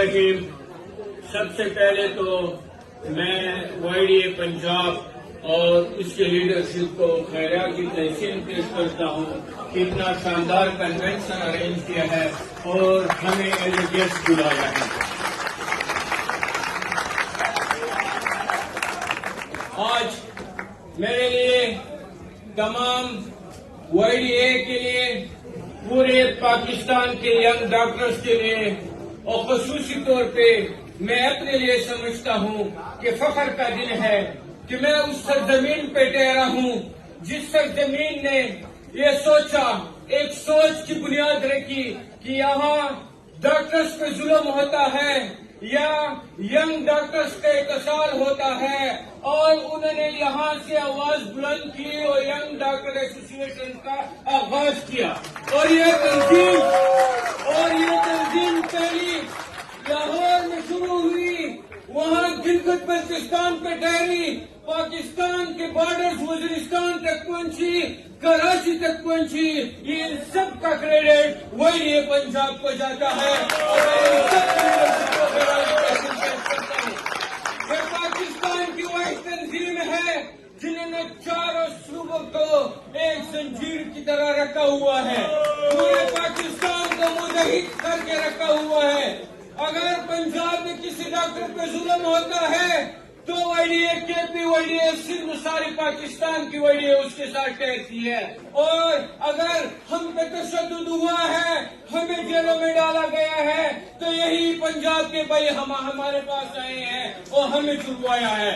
الرحیم. سب سے پہلے تو میں YDA پنجاب اور اس کے لیڈرشپ کو خیریات کی تحسین پیش کرتا ہوں کہ اتنا شاندار کنونشن ارینج کیا ہے اور ہمیں ایز اے گیسٹ بلایا ہے. آج میرے لیے تمام YDA کے لیے پورے پاکستان کے ینگ ڈاکٹرز کے لیے اور خصوصی طور پہ میں اپنے لیے سمجھتا ہوں کہ فخر کا دن ہے کہ میں اس سرزمین پہ ٹھہرا ہوں جس سرزمین نے یہ سوچا، ایک سوچ کی بنیاد رکھی کہ یہاں ڈاکٹرز پہ ظلم ہوتا ہے یا ینگ ڈاکٹرز کا اتصال ہوتا ہے، اور انہوں نے یہاں سے آواز بلند کی اور ینگ ڈاکٹر ایسوسی ایشن کا آغاز کیا. اور یہ تنظیم پہلی لاہور میں شروع ہوئی، وہاں گلگت بلتستان پہ ٹھہری، پاکستان کے بارڈرز وزیرستان تک پہنچی، کراچی تک پہنچی. یہ ان سب کا کریڈٹ YDA پنجاب کو جاتا ہے. اور میں ان سب کو یہ پاکستان کی وہ تنظیم ہے جنہوں نے چاروں صوبوں کو ایک زنجیر کی طرح رکھا ہوا ہے، پورے پاکستان کو متحد کر کے رکھا ہوا ہے. اگر پنجاب میں کسی ڈاکٹر پہ ظلم ہوتا ہے تو YDA KP YDA صرف ساری پاکستان کی YDA اس کے ساتھ ٹھہرتی ہے. اور اگر ہم پہ تشدد ہوا ہے، ہمیں جیلوں میں ڈالا گیا ہے، تو یہی پنجاب کے بھائی ہمارے پاس آئے ہیں اور ہمیں چھڑوایا ہے.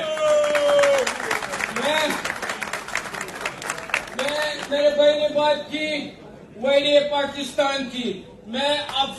میرے بھائی نے بات کی YDA پاکستان کی. میں اب